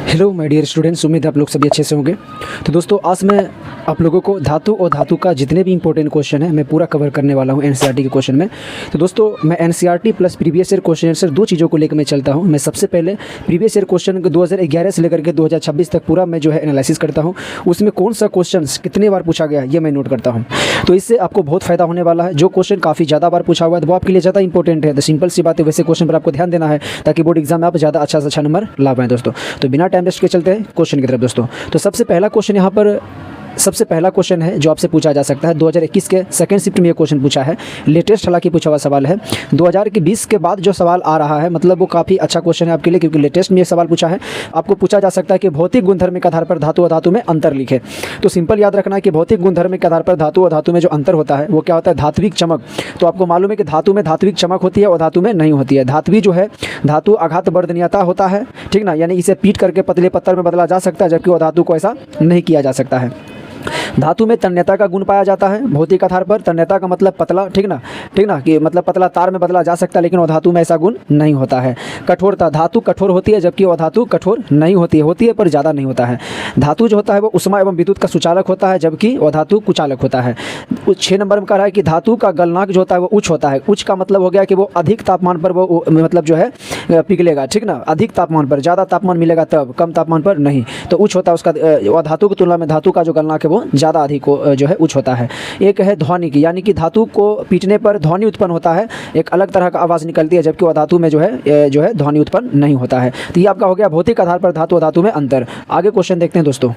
Hello my dear students, उम्मीद है आप लोग सभी अच्छे से होंगे। तो दोस्तों, आज मैं आप लोगों को धातु और धातु का जितने भी इंपॉर्टेंट क्वेश्चन है मैं पूरा कवर करने वाला हूं एनसीईआरटी के क्वेश्चन में। तो दोस्तों, मैं NCERT plus previous year question answer दो चीज़ों को लेकर मैं चलता हूं। मैं सबसे पहले प्रीवियस ईयर क्वेश्चन 2011 से लेकर के 2026 तक पूरा मैं जो है एनालिसिस करता हूँ। उसमें कौन सा क्वेश्चन कितने बार पूछा गया ये मैं नोट करता हूँ। तो इससे आपको बहुत फ़ायदा होने वाला है। जो क्वेश्चन काफ़ी ज़्यादा बार पूछा हुआ है वो आपके लिए ज़्यादा इंपॉर्टेंट है। तो सिंपल सी बात है, वैसे क्वेश्चन पर आपको ध्यान देना है ताकि बोर्ड एग्जाम में आप ज़्यादा अच्छा से अच्छा नंबर ला पाएँ दोस्तों। तो बिना टाइम वेस्ट के चलते हैं क्वेश्चन की तरफ दोस्तों। तो सबसे पहला क्वेश्चन है जो आपसे पूछा जा सकता है। 2021 के सेकंड शिफ्ट में ये क्वेश्चन पूछा है। लेटेस्ट हालांकि पूछा हुआ सवाल है। 2020 के बाद जो सवाल आ रहा है मतलब वो काफ़ी अच्छा क्वेश्चन है आपके लिए, क्योंकि लेटेस्ट में ये सवाल पूछा है। आपको पूछा जा सकता है कि भौतिक गुणधर्म के आधार पर धातु और धातु में अंतर लिखे। तो सिंपल याद रखना है कि भौतिक गुणधर्म के आधार पर धातु और धातु में जो अंतर होता है वो क्या होता है, धात्विक चमक। तो आपको मालूम है कि धातु में धात्विक चमक होती है और धातु में नहीं होती है। धात्वी जो है धातु आघात वर्धनीयता होता है, ठीक ना, यानी इसे पीट करके पतले पत्थर में बदला जा सकता है, जबकि वो धातु को ऐसा नहीं किया जा सकता है। धातु में तन्यता का गुण पाया जाता है भौतिक आधार पर। तन्यता का मतलब पतला, ठीक ना, कि मतलब पतला तार में बदला जा सकता है, लेकिन वो धातु में ऐसा गुण नहीं होता है। कठोरता, धातु कठोर होती है जबकि वह धातु कठोर नहीं होती है पर ज़्यादा नहीं होता है। धातु जो होता है वो उष्मा एवं विद्युत का सुचालक होता है, जबकि वह धातु कुचालक होता है। 6 नंबर में कह रहा है कि धातु का गलनांक जो होता है वो उच्च होता है। उच्च का मतलब हो गया कि वो अधिक तापमान पर वो मतलब जो है पिघलेगा, ठीक ना, अधिक तापमान पर। ज़्यादा तापमान मिलेगा तब, कम तापमान पर नहीं। तो उच्च होता है उसका, वह धातु की तुलना में धातु का जो गलनांक है वो ज़्यादा अधिक जो है उच्च होता है। एक है ध्वनिक, यानी कि धातु को पीटने पर ध्वनि उत्पन्न होता है, एक अलग तरह का आवाज़ निकलती है, जबकि वह धातु में जो है ध्वनि उत्पन्न नहीं होता है। तो ये आपका हो गया भौतिक आधार पर धातु और धातु में अंतर। आगे क्वेश्चन देखते हैं दोस्तों।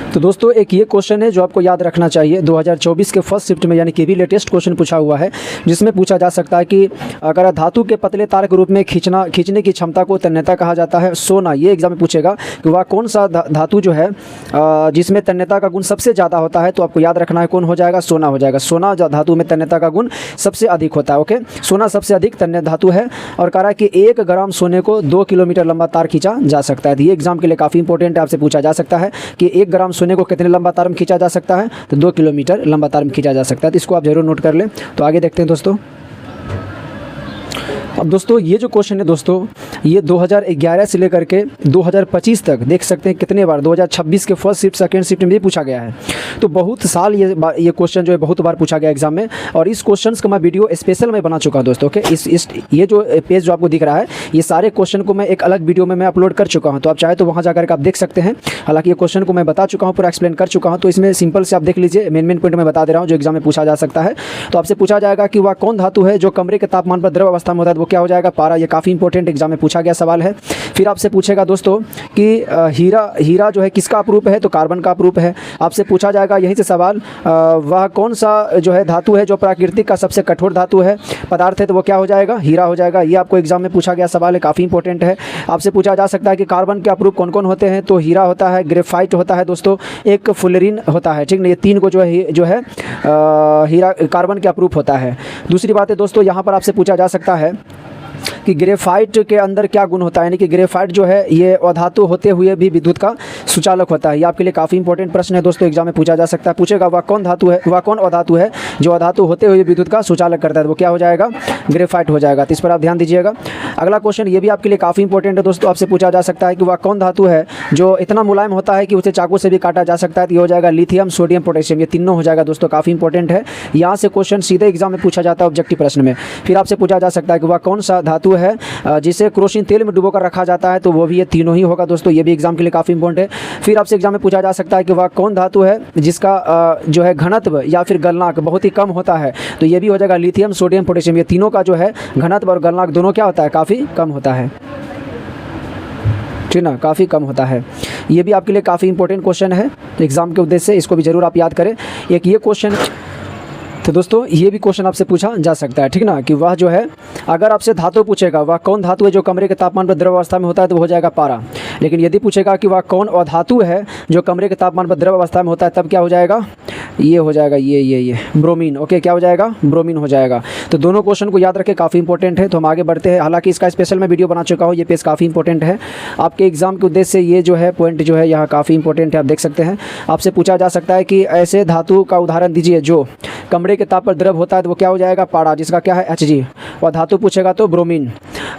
तो दोस्तों, एक ये क्वेश्चन है जो आपको याद रखना चाहिए। 2024 के फर्स्ट शिफ्ट में यानी कि भी लेटेस्ट क्वेश्चन पूछा हुआ है, जिसमें पूछा जा सकता है कि अगर धातु के पतले तार के रूप में खींचने की क्षमता को तन्यता कहा जाता है। सोना, ये एग्जाम में पूछेगा कि वह कौन सा धातु जो है जिसमें तन्यता का गुण सबसे ज़्यादा होता है। तो आपको याद रखना है कौन हो जाएगा, सोना हो जाएगा। सोना धातु में तन्यता का गुण सबसे अधिक होता है। ओके, सोना सबसे अधिक तन्य धातु है। और कह रहा है कि 1 ग्राम सोने को 2 किलोमीटर लंबा तार खींचा जा सकता है। तो ये एग्जाम के लिए काफ़ी इंपॉर्टेंट है, आपसे पूछा जा सकता है कि 1 ग्राम सोने को कितने लंबा तार में खींचा जा सकता है। तो 2 किलोमीटर लंबा तार में खींचा जा सकता है। तो इसको आप जरूर नोट कर लें। तो आगे देखते हैं दोस्तों। अब दोस्तों, ये जो क्वेश्चन है दोस्तों, ये 2011 से लेकर के 2025 तक देख सकते हैं कितने बार 2026 के फर्स्ट शिफ्ट सेकंड शिफ्ट में भी पूछा गया है। तो बहुत साल ये क्वेश्चन जो है बहुत बार पूछा गया एग्जाम में। और इस क्वेश्चंस का मैं वीडियो स्पेशल मैं बना चुका हूं दोस्तों। ओके, ये जो पेज जो आपको दिख रहा है, ये सारे क्वेश्चन को मैं एक अलग वीडियो में मैं अपलोड कर चुका हूँ। तो आप चाहे तो वहाँ जाकर के आप देख सकते हैं। हालांकि ये क्वेश्चन को मैं बता चुका हूँ, पूरा एक्सप्लेन कर चुका हूँ। तो इसमें सिंपल से आप देख लीजिए, मेन पॉइंट मैं बता दे रहा हूँ जो एग्जाम में पूछा जा सकता है। तो आपसे पूछा जाएगा कि वह कौन धातु है जो कमरे के तापमान पर द्रव अवस्था में होता है। वो क्या हो जाएगा, पारा। ये काफ़ी इंपॉर्टेंट एग्जाम में पूछा गया सवाल है। फिर आपसे पूछेगा दोस्तों कि हीरा जो है किसका अपरूप है। तो कार्बन का अपरूप है। आपसे पूछा जाएगा यहीं से सवाल, वह कौन सा जो है धातु है जो प्राकृतिक का सबसे कठोर धातु है, पदार्थ है। तो वो क्या हो जाएगा, हीरा हो जाएगा। ये आपको एग्जाम में पूछा गया सवाल है, काफ़ी इंपॉर्टेंट है। आपसे पूछा जा सकता है कि कार्बन के अपरूप कौन कौन होते हैं। तो हीरा होता है, ग्रेफाइट होता है दोस्तों, एक फुलरिन होता है, ठीक ना। ये 3 को जो है हीरा कार्बन के अपरूप होता है। दूसरी बात है दोस्तों, यहाँ पर आपसे पूछा जा सकता है कि ग्रेफाइट के अंदर क्या गुण होता है, यानी कि ग्रेफाइट जो है ये अधातु होते हुए भी विद्युत का सुचालक होता है। ये आपके लिए काफ़ी इंपॉर्टेंट प्रश्न है दोस्तों, एग्जाम में पूछा जा सकता है। पूछेगा वह कौन धातु है, वह कौन अधातु है जो अधातु होते हुए विद्युत का सुचालक करता है। तो वो क्या हो जाएगा, ग्रेफाइट हो जाएगा। तो इस पर आप ध्यान दीजिएगा। अगला क्वेश्चन ये भी आपके लिए काफ़ी इंपॉर्टेंट है दोस्तों। आपसे पूछा जा सकता है कि वह कौन धातु है जो इतना मुलायम होता है कि उसे चाकू से भी काटा जा सकता है। तो ये हो जाएगा लिथियम, सोडियम, पोटेशियम। ये तीनों हो जाएगा दोस्तों, काफ़ी इंपॉर्टेंट है। यहाँ से क्वेश्चन सीधे एग्जाम में पूछा जाता है ऑब्जेक्टिव प्रश्न में। फिर आपसे पूछा जा सकता है कि वह कौन सा धातु है जिसे क्रोसिन तेल में डुबोकर रखा जाता है। तो वो भी ये तीनों ही होगा दोस्तों। ये भी एग्जाम के लिए काफ़ी इंपॉर्टेंट है। फिर आपसे एग्जाम में पूछा जा सकता है कि वह कौन धातु है जिसका जो है घनत्व या फिर गलनांक बहुत ही कम होता है। तो ये भी हो जाएगा लिथियम, सोडियम, पोटेशियम। ये तीनों का जो है घनत्व और गलनांक दोनों क्या होता है, काफ़ी कम होता है, ठीक ना, काफ़ी कम होता है। ये भी आपके लिए काफ़ी इंपॉर्टेंट क्वेश्चन है एग्जाम के उद्देश्य से, इसको भी जरूर आप याद करें। एक ये क्वेश्चन, तो दोस्तों ये भी क्वेश्चन आपसे पूछा जा सकता है, ठीक ना, कि वह जो है अगर आपसे धातु पूछेगा वह कौन धातु है जो कमरे के तापमान पर द्रव अवस्था में होता है, तो वो हो जाएगा पारा। लेकिन यदि पूछेगा कि वह कौन अधातु है जो कमरे के तापमान पर द्रव अवस्था में होता है, तब क्या हो जाएगा, ये हो जाएगा ये ब्रोमीन। ओके, क्या हो जाएगा, ब्रोमीन हो जाएगा। तो दोनों क्वेश्चन को याद रखें, काफ़ी इंपॉर्टेंट है। तो हम आगे बढ़ते हैं। हालांकि इसका स्पेशल मैं वीडियो बना चुका हूँ, ये पेज काफ़ी इंपॉर्टेंट है आपके एग्जाम के उद्देश्य से। ये जो है पॉइंट जो है यहाँ काफ़ी इंपॉर्टेंट है, आप देख सकते हैं। आपसे पूछा जा सकता है कि ऐसे धातु का उदाहरण दीजिए जो कमरे के ताप पर द्रव होता है। तो वो क्या हो जाएगा, पारा, जिसका क्या है Hg। और धातु पूछेगा तो ब्रोमीन।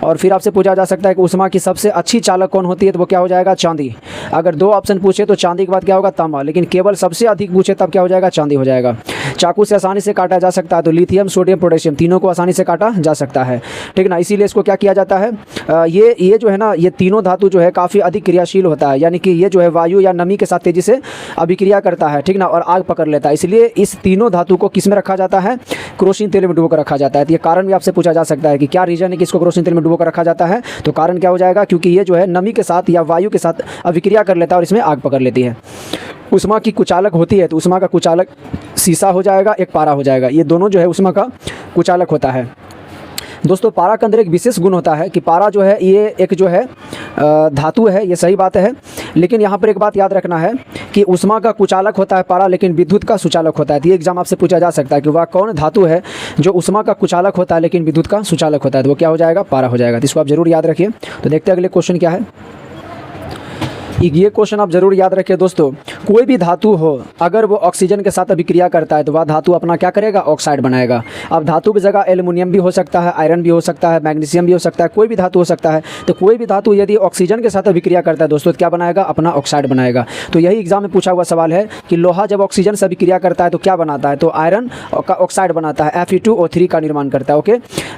और फिर आपसे पूछा जा सकता है कि ऊष्मा की सबसे अच्छी चालक कौन होती है, तो वो क्या हो जाएगा, चांदी। अगर 2 ऑप्शन पूछे तो चांदी के बाद क्या होगा, तांबा, लेकिन केवल सबसे अधिक पूछे तब क्या हो जाएगा, चांदी हो जाएगा। चाकू से आसानी से काटा जा सकता है, तो लिथियम, सोडियम, पोटेशियम तीनों को आसानी से काटा जा सकता है, ठीक ना। इसीलिए इसको क्या किया जाता है, ये जो है ना, ये तीनों धातु जो है काफ़ी अधिक क्रियाशील होता है, यानी कि ये जो है वायु या नमी के साथ तेजी से अभिक्रिया करता है, ठीक ना, और आग पकड़ लेता है। इसलिए इस तीनों धातु को किस में रखा जाता है, क्रोसिन तेल में डुबो कर रखा जाता है। तो ये कारण भी आपसे पूछा जा सकता है कि क्या रीजन है कि इसको क्रोसिन तेल में डुबो कर रखा जाता है, तो कारण क्या हो जाएगा, क्योंकि ये जो है नमी के साथ या वायु के साथ अभिक्रिया कर लेता है और इसमें आग पकड़ लेती है। ऊष्मा की कुचालक होती है, तो ऊष्मा का कुचालक शीशा हो जाएगा, एक पारा हो जाएगा। ये दोनों जो है ऊष्मा का कुचालक होता है। दोस्तों पारा के अंदर एक विशेष गुण होता है कि पारा जो है ये एक जो है धातु है, ये सही बात है, लेकिन यहाँ पर एक बात याद रखना है कि ऊष्मा का कुचालक होता है पारा, लेकिन विद्युत का सुचालक होता है। तो ये एग्जाम आपसे पूछा जा सकता है कि वह कौन धातु है जो ऊष्मा का कुचालक होता है लेकिन विद्युत का सुचालक होता है, तो वो क्या हो जाएगा, पारा हो जाएगा। तो इसको आप जरूर याद रखिए। तो देखते हैं अगले क्वेश्चन क्या है। ये क्वेश्चन आप जरूर याद रखिए दोस्तों, कोई भी धातु हो अगर वो ऑक्सीजन के साथ अभिक्रिया करता है तो वह धातु अपना क्या करेगा, ऑक्साइड बनाएगा। अब धातु की जगह एल्युमिनियम भी हो सकता है, आयरन भी हो सकता है, मैग्नीशियम भी हो सकता है, कोई भी धातु हो सकता है। तो कोई भी धातु यदि ऑक्सीजन के साथ अभिक्रिया करता है दोस्तों तो क्या बनाएगा, अपना ऑक्साइड बनाएगा। तो यही एग्जाम में पूछा हुआ सवाल है कि लोहा जब ऑक्सीजन से अभिक्रिया करता है तो क्या बनाता है, तो आयरन का ऑक्साइड बनाता है, Fe2O3 का निर्माण करता है। ओके,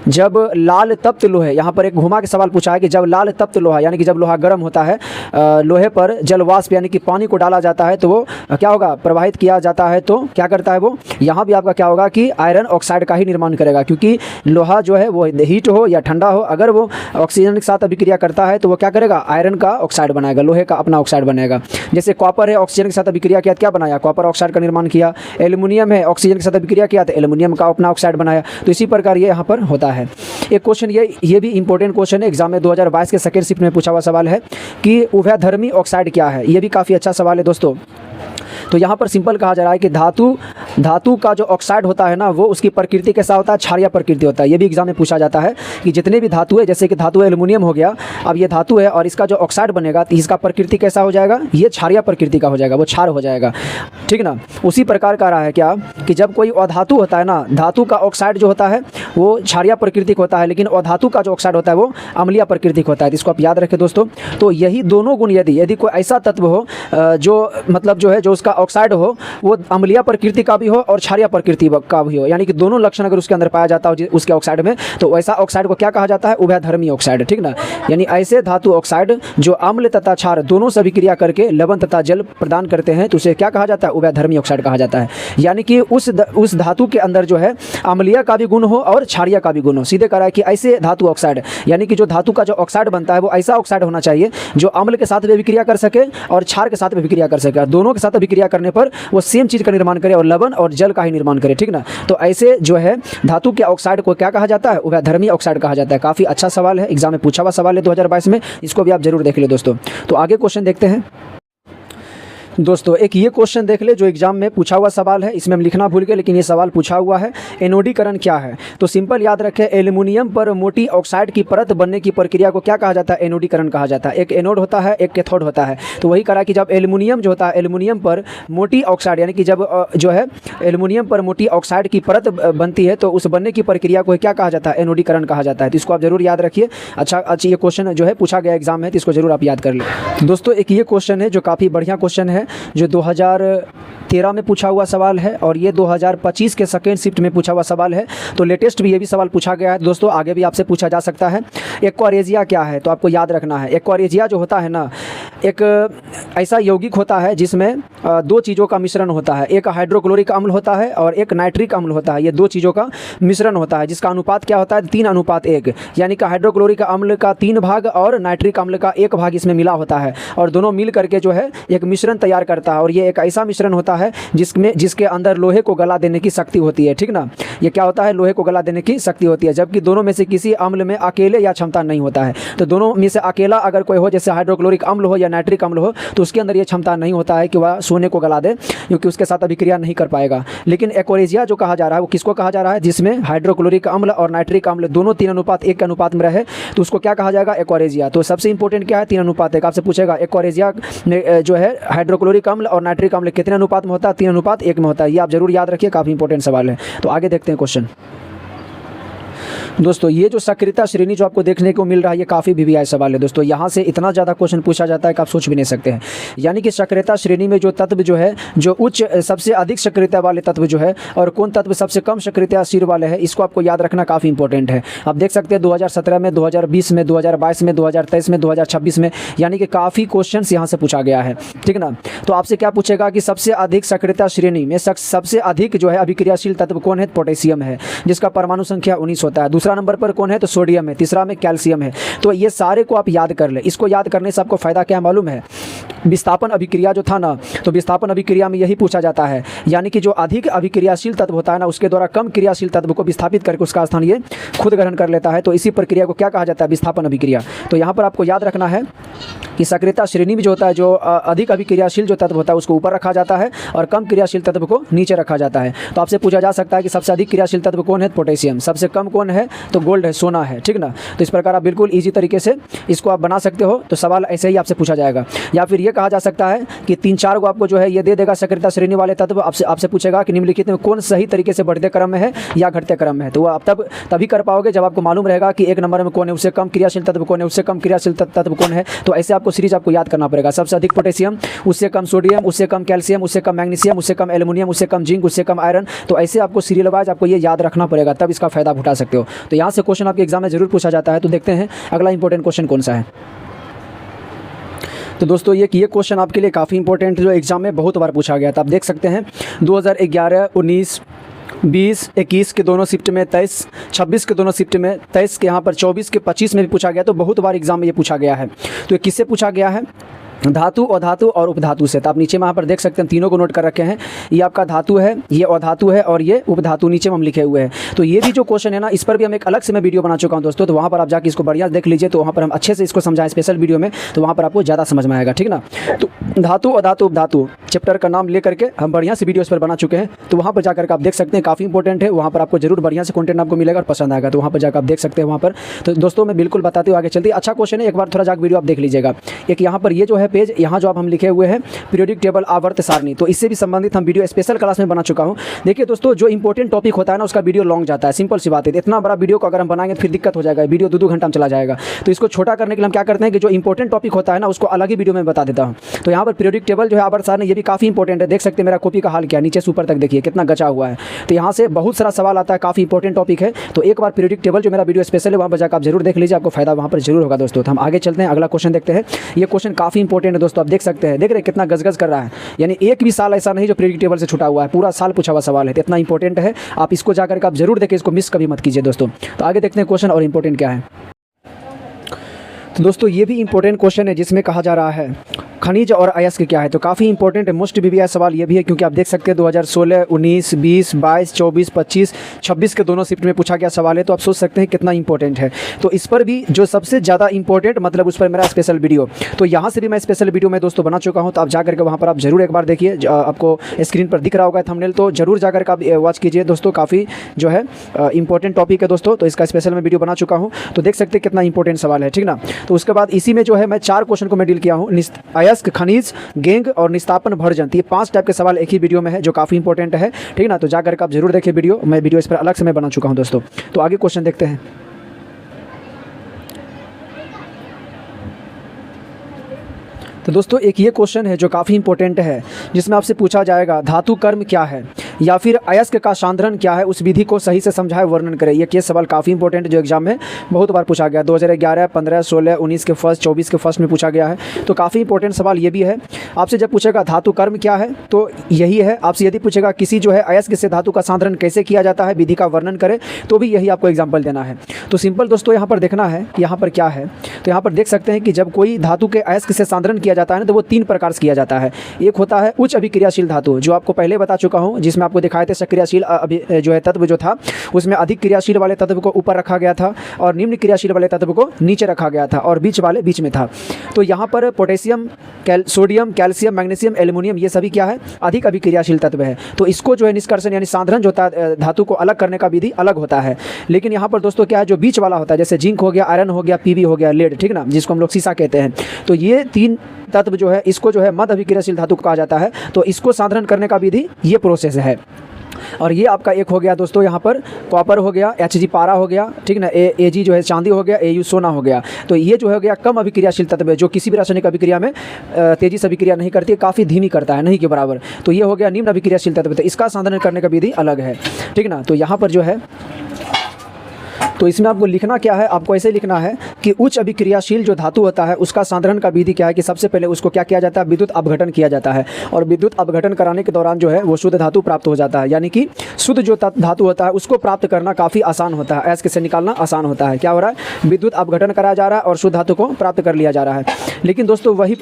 जब लाल तप्त लोहे, यहाँ पर एक घुमा के सवाल पूछा है कि जब लाल तप्त लोहा यानी कि जब लोहा गर्म होता है, लोहे पर जल वाष्प यानी कि पानी को डाला जाता है तो वो क्या होगा, प्रवाहित किया जाता है, तो क्या करता है वो, यहाँ भी आपका क्या होगा कि आयरन ऑक्साइड का ही निर्माण करेगा, क्योंकि लोहा जो है वो हीट हो या ठंडा हो, अगर वो ऑक्सीजन के साथ अभिक्रिया करता है तो वो क्या करेगा, आयरन का ऑक्साइड बनाएगा, लोहे का अपना ऑक्साइड बनेगा। जैसे कॉपर है, ऑक्सीजन के साथ अभिक्रिया किया, क्या बनाया, कॉपर ऑक्साइड का निर्माण किया। एल्युमिनियम है, ऑक्सीजन के साथ अभिक्रिया किया तो एल्युमिनियम का अपना ऑक्साइड बनाया। तो इसी प्रकार ये यहाँ पर होता है। एक क्वेश्चन ये भी इंपॉर्टेंट क्वेश्चन है, एग्जाम में 2022 के सेकंड शिफ्ट में पूछा हुआ सवाल है कि उभयधर्मी ऑक्साइड क्या है। ये भी काफ़ी अच्छा सवाल है दोस्तों। तो यहाँ पर सिंपल कहा जा रहा है कि धातु का जो ऑक्साइड होता है ना, वो उसकी प्रकृति कैसा होता है, क्षारीय प्रकृति होता है। ये भी एग्जाम में पूछा जाता है कि जितने भी धातु है, जैसे कि धातु एल्युमिनियम हो गया, अब ये धातु है और इसका जो ऑक्साइड बनेगा तो इसका प्रकृति कैसा हो जाएगा, ये क्षारीय प्रकृति का हो जाएगा, वो क्षार हो जाएगा, ठीक ना। उसी प्रकार का रहा है क्या कि जब कोई अधातु होता है ना, धातु का ऑक्साइड जो होता है वो क्षारीय प्रकृति का होता है, लेकिन अधातु का जो ऑक्साइड होता है वो अम्लीय प्रकृति का होता है। इसको आप याद रखें दोस्तों। तो यही दोनों गुण यदि कोई ऐसा तत्व हो जो मतलब जो है, जो उसका ऑक्साइड हो वो अम्लीय प्रकृति का भी हो और क्षारीय प्रकृति का भी हो, यानी कि दोनों लक्षण अगर उसके अंदर पाया जाता हो उसके ऑक्साइड में, तो वैसा ऑक्साइड को क्या कहा जाता है, उभयधर्मी ऑक्साइड, ठीक ना। यानी ऐसे धातु ऑक्साइड जो अम्ल तथा क्षार दोनों से अभिक्रिया करके लवण तथा जल प्रदान करते हैं तो उसे क्या कहा जाता है, उभयधर्मी ऑक्साइड कहा जाता है। यानी कि उस धातु के अंदर जो है अम्लीय का भी गुण हो और क्षारीय का भी गुण हो। सीधे कहा है कि ऐसे धातु ऑक्साइड, यानी कि जो धातु का जो ऑक्साइड बनता है वो ऐसा ऑक्साइड होना चाहिए जो अम्ल के साथ भी अभिक्रिया कर सके और क्षार के साथ भी अभिक्रिया कर सके, दोनों के साथ अभिक्रिया करने पर वो सेम चीज़ का निर्माण करे और लवण और जल का ही निर्माण करे, ठीक ना। तो ऐसे जो है धातु के ऑक्साइड को क्या कहा जाता है, उभयधर्मी ऑक्साइड कहा जाता है। काफ़ी अच्छा सवाल है, एग्जाम में पूछा हुआ सवाल है 2022 में, इसको भी आप जरूर देख ले दोस्तों। तो आगे क्वेश्चन देखते हैं दोस्तों। एक ये क्वेश्चन देख ले जो एग्जाम में पूछा हुआ सवाल है, इसमें हम लिखना भूल गए लेकिन ये सवाल पूछा हुआ है, एनोडीकरण क्या है। तो सिंपल याद रखें, एल्युमिनियम पर मोटी ऑक्साइड की परत बनने की प्रक्रिया को क्या कहा जाता है, एनोडीकरण कहा जाता है। एक एनोड होता है, एक कैथोड होता है। तो वही करा कि जब एल्युमिनियम जो होता है, एल्युमिनियम पर मोटी ऑक्साइड यानी कि जब जो है एल्युमिनियम पर मोटी ऑक्साइड की परत बनती है तो उस बनने की प्रक्रिया को क्या कहा जाता है, एनोडीकरण कहा जाता है। तो इसको आप जरूर याद रखिए। अच्छा ये क्वेश्चन जो है पूछा गया एग्जाम में, तो इसको जरूर आप याद कर लें दोस्तों। एक ये क्वेश्चन है जो काफ़ी बढ़िया क्वेश्चन है, जो 2013 में पूछा हुआ सवाल है और ये 2025 के सेकेंड शिफ्ट में पूछा हुआ सवाल है। तो लेटेस्ट भी ये भी सवाल पूछा गया है दोस्तों, आगे भी आपसे पूछा जा सकता है। एक्वारेजिया क्या है, तो आपको याद रखना है, एक्वारेजिया जो होता है ना, एक ऐसा यौगिक होता है जिसमें दो चीज़ों का मिश्रण होता है, एक हाइड्रोक्लोरिक अम्ल होता है और एक नाइट्रिक अम्ल होता है। ये दो चीज़ों का मिश्रण होता है जिसका अनुपात क्या होता है, 3:1, यानी कि हाइड्रोक्लोरिक अम्ल का 3 भाग और नाइट्रिक अम्ल का 1 भाग इसमें मिला होता है और दोनों मिल करके जो है एक मिश्रण तैयार करता है। और ये एक ऐसा मिश्रण होता है जिसके अंदर लोहे को गला देने की शक्ति होती है, ठीक ना। ये क्या होता है, लोहे को गला देने की शक्ति होती है, जबकि दोनों में से किसी अम्ल में अकेले या क्षमता नहीं होता है। तो दोनों में से अकेला अगर कोई हो, जैसे हाइड्रोक्लोरिक अम्ल हो या नाइट्रिक अम्ल हो, तो उसके अंदर ये क्षमता नहीं होता है कि वह सोने को गला दे, क्योंकि उसके साथ अभिक्रिया नहीं कर पाएगा। लेकिन एक्वारेजिया जो कहा जा रहा है वो किसको कहा जा रहा है, जिसमें हाइड्रोक्लोरिक अम्ल और नाइट्रिक अम्ल दोनों 3:1 के अनुपात में रहे, तो उसको क्या कहा जाएगा, एक्वारेजिया। तो सबसे इंपॉर्टेंट क्या है, 3:1। आपसे पूछेगा एक्वारेजिया में जो है हाइड्रोक्लोरिक अम्ल और नाइट्रिक अम्ल कितने अनुपात में होता है, 3:1 में होता है। ये आप जरूर याद रखिए, काफ़ी इंपॉर्टेंट सवाल है। तो आगे देखते हैं क्वेश्चन दोस्तों ये जो सक्रियता श्रेणी जो आपको देखने को मिल रहा है ये काफ़ी वीवीआई सवाल है दोस्तों। यहाँ से इतना ज़्यादा क्वेश्चन पूछा जाता है कि आप सोच भी नहीं सकते हैं। यानी कि सक्रियता श्रेणी में जो तत्व जो है, जो उच्च सबसे अधिक सक्रियता वाले तत्व जो है और कौन तत्व सबसे कम सक्रियताशील वाले हैं, इसको आपको याद रखना काफ़ी इंपॉर्टेंट है। आप देख सकते हैं 2017 में, 2020 में, 2022 में, 2023 में, 2026 में, यानी कि काफ़ी क्वेश्चन यहाँ से पूछा गया है, ठीक ना। तो आपसे क्या पूछेगा कि सबसे अधिक सक्रियता श्रेणी में सबसे अधिक जो है अभिक्रियाशील तत्व कौन है? पोटेशियम है, जिसका परमाणु संख्या 19 होता है। दूसरा नंबर पर कौन है? तो सोडियम है। तीसरा में कैल्शियम है। तो ये सारे को आप याद कर ले। इसको याद करने से आपको फ़ायदा क्या मालूम है? विस्थापन अभिक्रिया जो था ना, तो विस्थापन अभिक्रिया में यही पूछा जाता है, यानी कि जो अधिक अभिक्रियाशील तत्व होता है ना, उसके द्वारा कम क्रियाशील तत्व को विस्थापित करके उसका स्थान ये खुद ग्रहण कर लेता है। तो इसी प्रक्रिया को क्या कहा जाता है? विस्थापन अभिक्रिया। तो यहाँ पर आपको याद रखना है कि सक्रियता श्रेणी में जो होता है, जो अधिक अभिक्रियाशील जो तत्व होता है उसको ऊपर रखा जाता है और कम क्रियाशील तत्व को नीचे रखा जाता है। तो आपसे पूछा जा सकता है कि सबसे अधिक क्रियाशील तत्व कौन है? पोटेशियम। सबसे कम कौन है? तो गोल्ड है, सोना है, ठीक ना। तो इस प्रकार आप बिल्कुल ईजी तरीके से इसको आप बना सकते हो। तो सवाल ऐसे ही आपसे पूछा जाएगा। या फिर ये कहा जा सकता है कि 3-4 को आपको जो है ये दे देगा सक्रियता श्रेणी वाले तत्व। आपसे पूछेगा कि निम्नलिखित में कौन सही तरीके से बढ़ते क्रम में है या घटते क्रम में है। तो आप तभी कर पाओगे जब आपको मालूम रहेगा कि 1 नंबर में कौन है, उससे कम क्रियाशील तत्व कौन है, उससे कम क्रियाशील तत्व कौन है। तो ऐसे आपको सीरीज आपको याद करना पड़ेगा। सबसे अधिक पोटेशियम, उससे कम सोडियम, उससे कम कैल्शियम, उससे कम मैग्नीशियम, उससे कम एल्युमिनियम, उससे कम जिंक, उससे कम आयरन। तो ऐसे आपको सीरियल वाइज आपको ये याद रखना पड़ेगा, तब इसका फायदा उठा सकते हो। तो यहाँ से क्वेश्चन आपके एग्जाम में जरूर पूछा जाता है। तो देखते हैं अगला इंपॉर्टेंट क्वेश्चन कौन सा है। तो दोस्तों ये क्वेश्चन आपके लिए काफ़ी इंपॉर्टेंट, जो एग्जाम में बहुत बार पूछा गया था। आप देख सकते हैं 2011, 19, 20, 21 के दोनों शिफ्ट में, 23, 26 के दोनों शिफ्ट में, 23 के यहाँ पर, 24 के 25 में भी पूछा गया। तो बहुत बार एग्जाम में ये पूछा गया है। तो ये किससे पूछा गया है? धातु, अधातु और उपधातु से। तो आप नीचे में यहाँ पर देख सकते हैं, तीनों को नोट कर रखे हैं। ये आपका धातु है, ये अधातु है और ये उपधातु नीचे में हम लिखे हुए हैं। तो ये भी जो क्वेश्चन है ना, इस पर भी हम एक अलग से मैं वीडियो बना चुका हूँ दोस्तों। तो वहाँ पर आप जाके इसको बढ़िया देख लीजिए। तो वहाँ पर हम अच्छे से इसको समझाएं स्पेशल वीडियो में, तो वहाँ पर आपको ज़्यादा समझ में आएगा, ठीक ना। तो धातु, अधातु, उपधातु चैप्टर का नाम ले करके हम बढ़िया से वीडियो इस पर बना चुके हैं। तो वहाँ पर जाकर आप देख सकते हैं, काफ़ी इंपॉर्टेंट है। वहाँ पर आपको जरूर बढ़िया से कंटेंट आपको मिलेगा और पसंद आएगा। तो वहाँ पर जाकर आप देख सकते हैं वहाँ पर। तो दोस्तों मैं बिल्कुल बताते हुए आगे चलती, अच्छा क्वेश्चन है, एक बार थोड़ा जाकर वीडियो आप देख लीजिएगा। एक यहाँ पर ये जो है पेज, यहाँ जो आप हम लिखे हुए हैं पीरियोडिक टेबल आवर्त सारणी, तो इससे भी संबंधित हम वीडियो स्पेशल क्लास में बना चुका हूं। देखिए दोस्तों, जो इंपॉर्टेंट टॉपिक होता है ना, उसका वीडियो लॉन्ग जाता है। सिंपल सी बात है, इतना बड़ा वीडियो को अगर हम बनाएंगे तो फिर दिक्कत हो जाएगा, वीडियो 2-2 घंटा में चला जाएगा। तो इसको छोटा करने के लिए हम क्या करते हैं कि जो इंपॉर्टेंट टॉपिक होता है ना, उसको अलग ही वीडियो में बता देता हूँ। तो यहाँ पर पीरियोडिक टेबल जो है आवर्त सारणी, ये भी काफ़ी इंपॉर्टेंट है। देख सकते हैं मेरा कॉपी का हाल क्या, नीचे से ऊपर तक देखिए कितना गचा हुआ है। तो यहाँ से बहुत सारा सवाल आता है, काफ़ी इंपॉर्टेंट टॉपिक है। तो एक बार पीरियोडिक टेबल जो मेरा वीडियो स्पेशल है, वहाँ पर जाकर आप जरूर देख लीजिए, आपको फायदा वहाँ पर जरूर होगा दोस्तों। तो हम आगे चलते हैं, अगला क्वेश्चन देखते हैं। ये क्वेश्चन काफ़ी इंपॉर्टेंट है दोस्तों। आप देख सकते हैं, देख रहे हैं कितना गजगज कर रहा है। यानी एक भी साल ऐसा नहीं जो पीरियोडिक टेबल से छुटा हुआ है, पूरा साल पूछा हुआ सवाल है। तो इतना इंपॉर्टेंट है, आप इसको जाकर के आप जरूर देखें, इसको मिस कभी मत कीजिए दोस्तों। तो आगे देखते हैं क्वेश्चन और इंपॉर्टेंट क्या है। तो दोस्तों ये भी इंपॉर्टेंट क्वेश्चन है, जिसमें कहा जा रहा है खनिज और अयस्क क्या है। तो काफ़ी इंपॉर्टेंट है, मोस्ट वीवीआई सवाल ये भी है, क्योंकि आप देख सकते हैं 2016, 19, 20, 22, 24, 25, 26 के दोनों शिफ्ट में पूछा गया सवाल है। तो आप सोच सकते हैं कितना इंपॉर्टेंट है। तो इस पर भी जो सबसे ज़्यादा इंपॉर्टेंट, मतलब उस पर मेरा स्पेशल वीडियो, तो यहाँ से भी मैं स्पेशल वीडियो में दोस्तों बना चुका हूँ। तो आप जाकर के वहाँ पर आप जरूर एक बार देखिए, आपको स्क्रीन पर दिख रहा होगा थंबनेल, तो जरूर जाकर के आप वॉच कीजिए दोस्तों। काफ़ी जो है इंपॉर्टेंट टॉपिक है दोस्तों, तो इसका स्पेशल मैं वीडियो बना चुका हूँ। तो देख सकते हैं कितना इंपॉर्टेंट सवाल है, ठीक ना। तो उसके बाद इसी में जो है मैं 4 क्वेश्चन को मैं डील किया हूँ, अयस्क, खनिज, गेंग और निस्तापन भर्जन। ये 5 टाइप के सवाल एक ही वीडियो में है, जो काफ़ी इंपॉर्टेंट है, ठीक ना। तो जाकर के आप जरूर देखिए वीडियो, मैं वीडियो इस पर अलग से मैं बना चुका हूं दोस्तों। तो आगे क्वेश्चन देखते हैं। तो दोस्तों एक ये क्वेश्चन है जो काफ़ी इंपॉर्टेंट है, जिसमें आपसे पूछा जाएगा धातु कर्म क्या है या फिर अयस्क का सांद्रण क्या है, उस विधि को सही से समझाए, वर्णन करें। ये केस सवाल काफ़ी इंपॉर्टेंट है, जो एग्जाम में बहुत बार पूछा गया। 2011, 15, 16, 19 के फर्स्ट, 24 के फर्स्ट में पूछा गया है। तो काफ़ी इंपॉर्टेंट सवाल ये भी है। आपसे जब पूछेगा धातु कर्म क्या है, तो यही है। आपसे यदि पूछेगा किसी जो है अयस्क से धातु का सांद्रण कैसे किया जाता है, विधि का वर्णन करें, तो भी यही आपको एग्जाम्पल देना है। तो सिंपल दोस्तों यहाँ पर देखना है कि यहाँ पर क्या है। तो यहाँ पर देख सकते हैं कि जब कोई धातु के अयस्क से सांद्रण किया जाता है ना, तो वो 3 प्रकार से किया जाता है। एक होता है उच्च अभिक्रियाशील धातु, जो आपको पहले बता चुका हूँ, जिसमें आपको दिखाए थे सक्रियशील जो है तत्व जो था, उसमें अधिक क्रियाशील वाले तत्व को ऊपर रखा गया था और निम्न क्रियाशील वाले तत्व को नीचे रखा गया था और बीच वाले बीच में था। तो यहाँ पर potassium, sodium, calcium, magnesium, aluminium, ये सभी क्या है, अधिक अभिक्रियाशील तत्व है। तो इसको जो है निष्कर्षण यानी सांद्रण जो होता है, धातु को अलग करने का विधि अलग होता है। लेकिन यहाँ पर दोस्तों क्या है, जो बीच वाला होता है, जैसे जिंक हो गया, आयरन हो गया, पीवी हो गया, लेड, ठीक ना, जिसको हम लोग सीसा कहते हैं। तो ये 3 तत्व जो है, इसको जो है मध्य अभिक्रियाशील धातु कहा जाता है। तो इसको सांद्रण करने का विधि ये प्रोसेस है। और ये आपका एक हो गया दोस्तों यहाँ पर कॉपर हो गया, Hg पारा हो गया, ठीक ना, Ag जो है चांदी हो गया, Au सोना हो गया। तो ये जो हो गया कम अभिक्रियाशील तत्व है, जो किसी भी रासायनिक अभिक्रिया में तेजी से अभिक्रिया नहीं करती है, काफ़ी धीमी करता है, नहीं के बराबर। तो ये हो गया निम्न अभिक्रियाशील तत्व, तो इसका संधारण करने का विधि अलग है, ठीक ना। तो यहाँ पर जो है, तो इसमें आपको लिखना क्या है, आपको ऐसे लिखना है कि उच्च अभिक्रियाशील जो धातु होता है उसका सांद्रण का विधि क्या है कि सबसे पहले उसको क्या किया जाता है, विद्युत अपघटन किया जाता है। और विद्युत अपघटन कराने के दौरान जो है वो शुद्ध धातु प्राप्त हो जाता है, यानी कि शुद्ध जो धातु होता है उसको प्राप्त करना काफ़ी आसान होता है, अयस्क से निकालना आसान होता है। क्या हो रहा है, विद्युत अपघटन कराया जा रहा है और शुद्ध धातु को प्राप्त कर लिया जा रहा है। लेकिन दोस्तों वहीं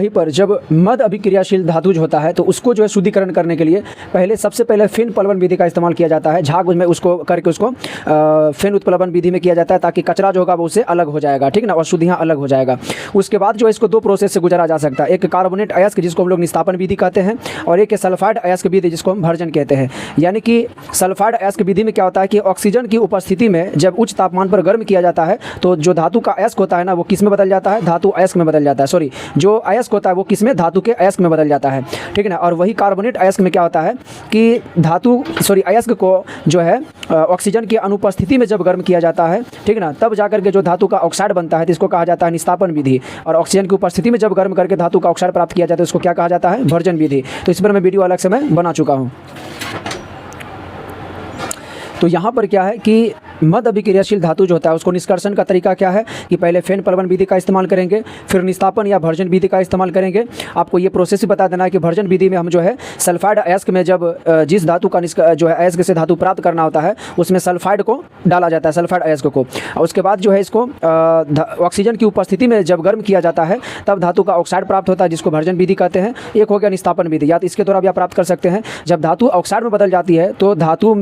पर जब मध्य अभिक्रियाशील धातु जो होता है तो उसको जो है शुद्धिकरण करने के लिए पहले सबसे पहले फिन प्लवन विधि का इस्तेमाल किया जाता है। झाग में उसको करके उसको फिन उत्प्लवन विधि में किया जाता है, ताकि कचरा जो होगा वो उससे अलग हो जाएगा, ठीक ना, और शुद्ध यहाँ अलग हो जाएगा। उसके बाद जो है इसको दो प्रोसेस से गुजरा जा सकता है, एक कार्बोनेट अयस्क जिसको हम लोग निस्तापन विधि कहते हैं, और एक सल्फाइड अयस्क विधि जिसको हम भर्जन कहते हैं। यानी कि सल्फाइड अयस्क विधि में क्या होता है कि ऑक्सीजन की उपस्थिति में जब उच्च तापमान पर गर्म किया जाता है तो जो धातु का अयस्क होता है ना वो किस में बदल जाता है, धातु अयस्क में बदल जाता है, सॉरी, जो अयस्क होता है वो किसमें, धातु के अयस्क में बदल जाता है, ठीक है ना। और वही कार्बोनेट अयस्क में क्या होता है कि अयस्क को जो है ऑक्सीजन की अनुपस्थिति में जब गर्म किया जाता है, ठीक है ना, तब जाकर के जो धातु का ऑक्साइड बनता है, तो इसको कहा जाता है निस्तापन विधि। और ऑक्सीजन की उपस्थिति में जब गर्म करके धातु का ऑक्साइड प्राप्त किया जाता है उसको क्या कहा जाता है, भर्जन विधि। तो इस पर मैं वीडियो अलग से मैं बना चुका हूँ। तो यहाँ पर क्या है कि मध्य अभिक्रियाशील धातु जो होता है उसको निष्कर्षण का तरीका क्या है कि पहले फेन प्लवन विधि का इस्तेमाल करेंगे, फिर निस्तापन या भर्जन विधि का इस्तेमाल करेंगे। आपको ये प्रोसेस भी बता देना है कि भर्जन विधि में हम जो है सल्फाइड अयस्क में जब जिस धातु का जो है अयस्क से धातु प्राप्त करना होता है उसमें सल्फाइड को डाला जाता है, सल्फाइड अयस्क को। और उसके बाद जो है इसको ऑक्सीजन की उपस्थिति में जब गर्म किया जाता है तब धातु का ऑक्साइड प्राप्त होता है, जिसको भर्जन विधि कहते हैं। एक हो गया निस्तापन विधि, या तो इसके द्वारा भी आप प्राप्त कर सकते हैं। जब धातु ऑक्साइड में बदल जाती है तो धातु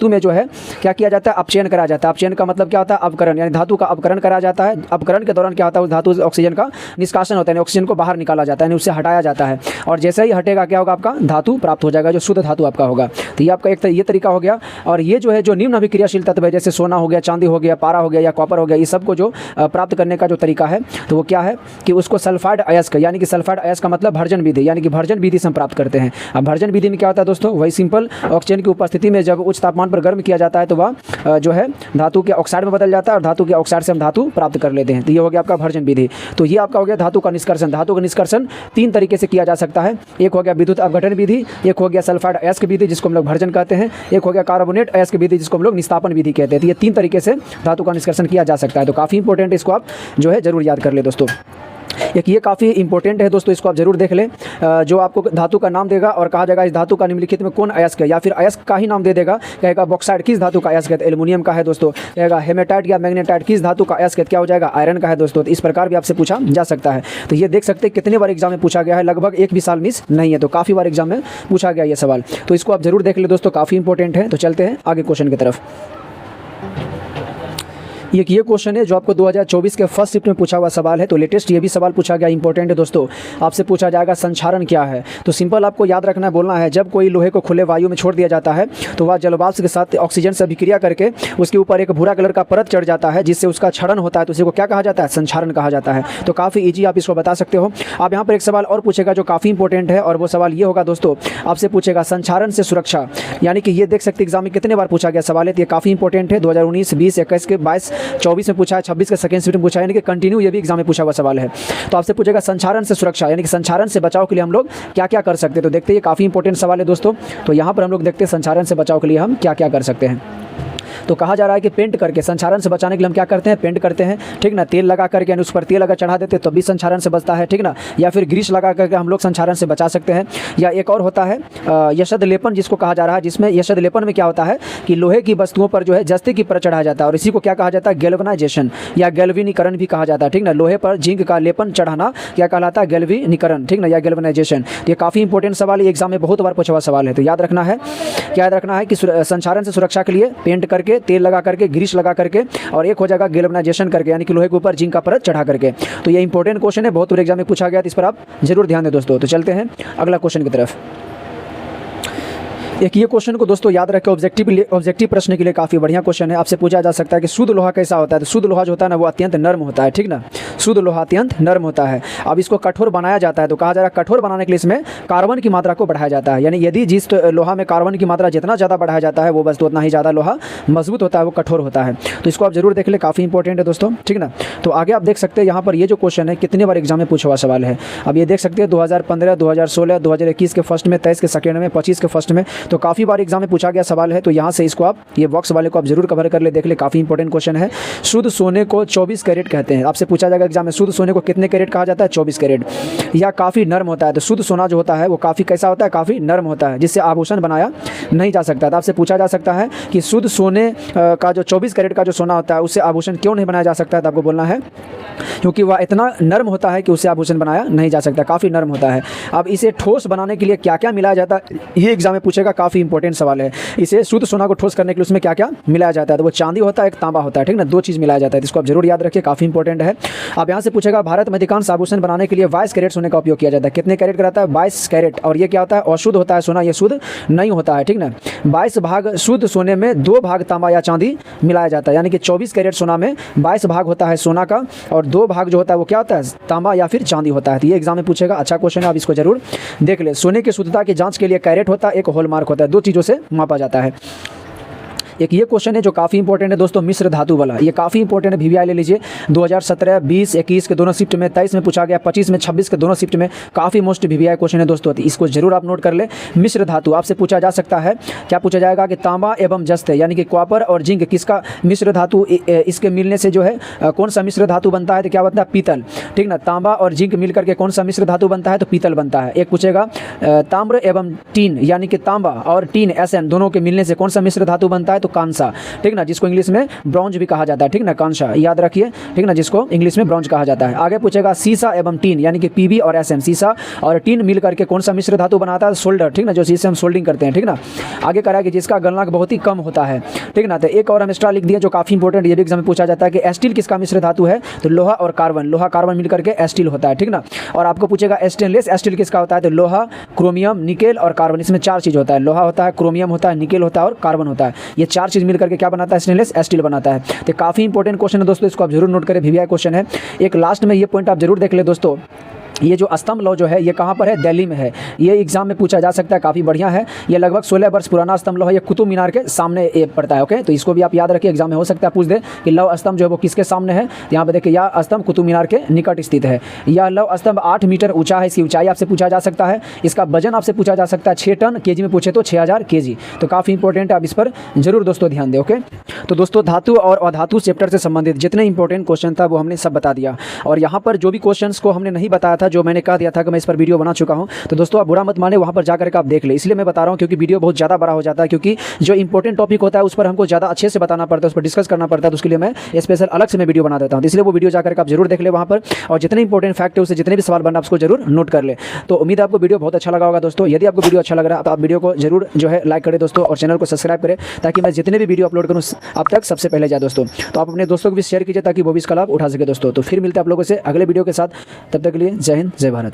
में जो है क्या किया जाता है, अपचयन कराया जाता है। अपचयन का मतलब क्या होता है, अपकरण, यानी धातु का अपकरण कराया जाता है। अपकरण के दौरान क्या होता है, उस धातु ऑक्सीजन का निष्कासन होता है, ऑक्सीजन को बाहर निकाला जाता है, यानी उससे हटाया जाता है। और जैसे ही हटेगा क्या होगा, आपका धातु प्राप्त हो जाएगा, जो शुद्ध धातु आपका होगा। तो ये आपका एक ये तरीका हो गया। और ये जो है जो निम्न अभिक्रियाशील तत्व है, जैसे सोना हो गया, चांदी हो गया, पारा हो गया या कॉपर हो गया, ये सबको जो प्राप्त करने का जो तरीका है तो वो क्या है कि उसको सल्फाइड अयस्क, यानी कि सल्फाइड अयस्क का मतलब भर्जन विधि, यानी कि भर्जन विधि से हम प्राप्त करते हैं। अब भर्जन विधि में क्या होता है दोस्तों, वही सिंपल, ऑक्सीजन की उपस्थिति में जब उच्च तापमान पर गर्म किया जाता है तो वह जो है धातु के ऑक्साइड में बदल जाता है और धातु के ऑक्साइड से हम धातु प्राप्त कर लेते हैं। तो ये हो गया आपका भर्जन विधि। तो ये आपका हो गया धातु का निष्कर्षण। धातु का निष्कर्षण तीन तरीके से किया जा सकता है। एक हो गया विद्युत अपघटन विधि, एक हो गया सल्फाइड अयस्क विधि जिसको हम लोग भर्जन कहते हैं, एक हो गया कार्बोनेट अयस्क विधि जिसको हम लोग निस्तापन विधि कहते हैं। तो ये तीन तरीके से धातु का निष्कर्षण किया जा सकता है। तो काफ़ी इंपॉर्टेंट है, इसको आप जो है जरूर याद कर ले दोस्तों। एक ये काफ़ी इंपॉर्टेंट है दोस्तों, इसको आप जरूर देख लें। जो आपको धातु का नाम देगा और कहा जाएगा इस धातु का निम्नलिखित में कौन अयस्क है, या फिर अयस्क का ही नाम दे देगा, कहेगा बॉक्साइड किस धातु का अयस्क है, एल्युमिनियम का है दोस्तों। कहेगा हेमेटाइट या मैग्नेटाइट किस धातु का अयस्क है, क्या हो जाएगा, आयरन का है दोस्तों। तो इस प्रकार भी आपसे पूछा जा सकता है। तो ये देख सकते हैं कितने बार एग्जाम में पूछा गया है, लगभग एक भी साल मिस नहीं है। तो काफ़ी बार एग्जाम में पूछा गया ये सवाल, तो इसको आप जरूर देख ले दोस्तों, काफ़ी इंपॉर्टेंट है। तो चलते हैं आगे क्वेश्चन की तरफ। एक ये क्वेश्चन है जो आपको 2024 के फर्स्ट शिफ्ट में पूछा हुआ सवाल है। तो लेटेस्ट ये भी सवाल पूछा गया, इंपॉर्टेंट है दोस्तों। आपसे पूछा जाएगा संक्षारण क्या है। तो सिंपल आपको याद रखना है, बोलना है जब कोई लोहे को खुले वायु में छोड़ दिया जाता है तो वह जलवाष्प के साथ ऑक्सीजन से अभिक्रिया करके उसके ऊपर एक भूरा कलर का परत चढ़ जाता है जिससे उसका क्षरण होता है, तो उसी को क्या कहा जाता है, संक्षारण कहा जाता है। तो काफ़ी ईजी आप इसको बता सकते हो। आप यहाँ पर एक सवाल और पूछेगा जो काफ़ी इंपॉर्टेंट है, और वो सवाल ये होगा दोस्तों, आपसे पूछेगा संक्षारण से सुरक्षा, यानी कि ये देख सकते एग्जाम में कितने बार पूछा गया सवाल है। तो ये काफ़ी इंपॉर्टेंट है, 2019, 20, 21 के 22, 24 में पूछा, 26 के सेकंड शिफ्ट में पूछा, यानी कि कंटिन्यू ये भी एग्जाम में पूछा हुआ सवाल है। तो आपसे पूछेगा संक्षारण से सुरक्षा, यानी कि संक्षारण से बचाव के लिए हम लोग क्या क्या कर सकते हैं। तो देखते हैं, ये काफ़ी इंपॉर्टेंट सवाल है दोस्तों। तो यहाँ पर हम लोग देखते हैं संक्षारण से बचाव के लिए हम क्या क्या कर सकते हैं। तो कहा जा रहा है कि पेंट करके संक्षारण से बचाने के लिए हम क्या करते हैं, पेंट करते हैं, ठीक ना, तेल लगा करके, यानी उस पर तेल अगर चढ़ा देते हैं तो भी संक्षारण से बचता है, ठीक ना, या फिर ग्रीस लगा करके हम लोग संक्षारण से बचा सकते हैं। या एक और होता है यशद लेपन जिसको कहा जा रहा है, जिसमें यशद लेपन में क्या होता है कि लोहे की वस्तुओं पर जो है जस्ते की परत चढ़ाया जाता है, और इसी को क्या कहा जाता है, गैल्वेनाइजेशन या गैल्वेनीकरण भी कहा जाता है, ठीक ना। लोहे पर जिंक का लेपन चढ़ाना क्या कहलाता है, गैल्वेनीकरण, ठीक ना, या गैल्वेनाइजेशन। ये काफ़ी इंपॉर्टेंट सवाल है, एग्जाम में बहुत बार पूछा हुआ सवाल है। तो याद रखना है, क्या याद रखना है कि संक्षारण से सुरक्षा के लिए पेंट करके, तेल लगा करके, ग्रीस लगा करके, और एक हो जाएगा गैल्वेनाइजेशन करके, यानी कि लोहे के ऊपर जिंक का परत चढ़ा करके। तो ये इंपॉर्टेंट क्वेश्चन है, बहुत बड़े एग्जाम में पूछा गया, तो इस पर आप जरूर ध्यान दें दोस्तों। तो चलते हैं अगला क्वेश्चन की तरफ। एक ये क्वेश्चन को दोस्तों याद रखें, ऑब्जेक्टिव प्रश्न के लिए काफ़ी बढ़िया क्वेश्चन है। आपसे पूछा जा सकता है कि शुद्ध लोहा कैसा होता है। तो शुद्ध लोहा जो होता है ना वो अत्यंत नर्म होता है, ठीक ना। शुद्ध लोहा अत्यंत नर्म होता है। अब इसको कठोर बनाया जाता है तो कहा जा रहा है कठोर बनाने के लिए इसमें कार्बन की मात्रा को बढ़ाया जाता है। यानी यदि जिस लोहा में कार्बन की मात्रा जितना ज़्यादा बढ़ाया जाता है वो बस उतना ही ज़्यादा लोहा मजबूत होता है, वो कठोर होता है। तो इसको आप जरूर देख ले, काफ़ी इंपॉर्टेंट है दोस्तों, ठीक ना। तो आगे आप देख सकते हैं यहाँ पर ये जो क्वेश्चन है कितने बार एग्जाम में पूछा हुआ सवाल है। अब ये देख सकते हैं 2015, 2016, 2021 के फर्स्ट में, 23 के सेकेंड में, 25 के फर्स्ट में, तो काफ़ी बार एग्जाम में पूछा गया सवाल है। तो यहाँ से इसको आप ये बॉक्स वाले को आप जरूर कवर कर ले, देख ले, काफ़ी इंपॉर्टेंट क्वेश्चन है। शुद्ध सोने को 24 कैरेट कहते हैं। आपसे पूछा जाएगा एग्जाम में शुद्ध सोने को कितने कैरेट कहा जाता है, 24 कैरेट। या काफ़ी नर्म होता है। तो शुद्ध सोना जो होता है वो काफ़ी कैसा होता है, काफ़ी नर्म होता है, जिससे आभूषण बनाया नहीं जा सकता। तो आपसे पूछा जा सकता है कि शुद्ध सोने का जो 24 कैरेट का जो सोना होता है उससे आभूषण क्यों नहीं बनाया जा सकता है। तो आपको बोलना है क्योंकि वह इतना नर्म होता है कि उससे आभूषण बनाया नहीं जा सकता, काफ़ी नर्म होता है। अब इसे ठोस बनाने के लिए क्या क्या मिलाया जाता है, ये एग्जाम में पूछेगा, काफ़ी इंपॉर्टेंट सवाल है। इसे शुद्ध सोना को ठोस करने के लिए उसमें क्या क्या मिलाया जाता है। तो वो चांदी होता है, एक तांबा होता है, ठीक ना, दो चीज़ मिलाया जाता है। इसको आप जरूर याद रखिए, काफ़ी इंपॉर्टेंट है। अब यहाँ से पूछेगा भारत में अधिकांश आभूषण बनाने के लिए 22 कैरेट सोने का उपयोग किया जाता है। कितने कैरेट का रहता है, 22 कैरेट। और ये क्या होता है, अशुद्ध होता है सोना, ये शुद्ध नहीं होता है, ठीक ना। 22 भाग शुद्ध सोने में 2 भाग तांबा या चांदी मिलाया जाता है। यानी कि 24 कैरेट सोना में 22 भाग होता है सोना का और 2 भाग जो होता है वो क्या होता है, तांबा या फिर चांदी होता है। तो ये एग्जाम में पूछेगा, अच्छा क्वेश्चन है, आप इसको जरूर देख ले। सोने की शुद्धता की जांच के लिए कैरेट होता है, एक हॉलमार्क होता है, 2 चीज़ों से मापा जाता है। एक ये क्वेश्चन है जो काफ़ी इंपॉर्टेंट है दोस्तों, मिश्र धातु वाला, ये काफ़ी इंपॉर्टेंट है। VVI ले लीजिए, 2017, 20, 21 के दोनों शिफ्ट में, 23 में पूछा गया, 25 में, 26 के दोनों शिफ्ट में, काफ़ी मोस्ट VVI क्वेश्चन है दोस्तों। इसको जरूर आप नोट कर ले। मिश्र धातु आपसे पूछा जा सकता है, क्या पूछा जाएगा कि तांबा एवं जस्ते यानी कि कॉपर और जिंक किसका मिश्र धातु, इसके मिलने से जो है कौन सा मिश्र धातु बनता है। तो क्या बनता है, पीतल, ठीक ना। तांबा और जिंक मिल करके कौन सा मिश्र धातु बनता है, तो पीतल बनता है। एक पूछेगा ताम्र एवं टीन यानी कि तांबा और टीन SN दोनों के मिलने से कौन सा मिश्र धातु बनता है, तो कांसा, ठीक ना, जिसको इंग्लिश में ब्रॉन्ज भी कहा जाता है, ठीक ना, कांसा, याद रखिए, ठीक ना, जिसको इंग्लिश में ब्रॉन्ज कहा जाता है। आगे पूछेगा सीसा एवं टीन यानी कि PB और SN, सीसा और टीन मिल करके कौन सा मिश्र धातु बनाता है, सोल्डर, ठीक ना, जो शीशे हम सोल्डिंग करते हैं, ठीक ना। आगे करा कि जिसका गलनांक बहुत ही कम होता है, ठीक ना। तो एक और हम एक्स्ट्रा लिख दिया जो काफ़ी इंपॉर्टेंट, ये भी एग्जाम में पूछा जाता है कि स्टील किसका मिश्र धातु है, तो लोहा और कार्बन, लोहा कार्बन मिल करके स्टील होता है, ठीक ना। और आपको पूछेगा स्टेनलेस स्टील किसका होता है, तो लोहा, क्रोमियम, निकेल और कार्बन, इसमें 4 चीज़ होता है, लोहा होता है, क्रोमियम होता है, निकेल होता है और कार्बन होता है। ये 4 चीज़ मिल करके क्या बनाता है, स्टेनलेस स्टील बनाता है। तो काफ़ी इंपॉर्टेंट क्वेश्चन है दोस्तों, इसको आप जरूर नोट करें, VVI क्वेश्चन है। एक लास्ट में ये पॉइंट आप जरूर देख ले दोस्तों, ये जो स्तंभ लौ जो है ये कहाँ पर है, दिल्ली में है। ये एग्जाम में पूछा जा सकता है, काफ़ी बढ़िया है। ये लगभग 16 वर्ष पुराना स्तंभ लौ है, ये कुतुब मीनार के सामने ये पड़ता है। ओके, तो इसको भी आप याद रखिए, एग्जाम में हो सकता है पूछ दे कि लौ स्तंभ जो है वो किसके सामने है। यहाँ पे देखिए, यह स्तंभ कुतुब मीनार के निकट स्थित है। यह लौ स्तंभ 8 मीटर ऊंचा है, इसकी ऊंचाई आपसे पूछा जा सकता है। इसका वजन आपसे पूछा जा सकता है 6 टन, केजी में पूछे तो 6000 केजी। तो काफ़ी इंपॉर्टेंट है, आप इस पर जरूर दोस्तों ध्यान दें। ओके, तो दोस्तों धातु और अधातु चैप्टर से संबंधित जितने इंपॉर्टेंट क्वेश्चन था वो हमने सब बता दिया। और यहाँ पर जो भी क्वेश्चन को हमने नहीं बताया था, जो मैंने कह दिया था कि मैं इस पर वीडियो बना चुका हूं, तो दोस्तों आप बुरा मत माने, वहां पर जाकर के आप देख ले। इसलिए मैं बता रहा हूं क्योंकि वीडियो बहुत ज़्यादा बड़ा हो जाता है, क्योंकि जो इंपॉर्टेंट टॉपिक होता है उस पर हमको ज़्यादा अच्छे से बताना पड़ता है, उस पर डिस्कस करना पड़ता है। तो उसके लिए मैं स्पेशल अलग से मैं वीडियो बना देता हूं। इसलिए वो वीडियो जाकर आप जरूर देख ले वहाँ पर, और जितने इंपॉर्टेंट फैक्ट है उससे जितने भी सवाल बनना उसको जरूर नोट कर ले। तो उम्मीद है आपको वीडियो बहुत अच्छा लगा होगा दोस्तों। यदि आपको वीडियो अच्छा लग रहा है तो आप वीडियो को जरूर जो है लाइक करें दोस्तों, और चैनल को सब्सक्राइब करें, ताकि मैं जितने भी वीडियो अपलोड करूँ अब तक सबसे पहले जाए दोस्तों। तो आप अपने दोस्तों को भी शेयर कीजिए ताकि वो भी इसका लाभ उठा सके दोस्तों। तो फिर मिलते हैं आप लोगों से अगले वीडियो के साथ, तब तक के लिए जय हिंद, जय भारत।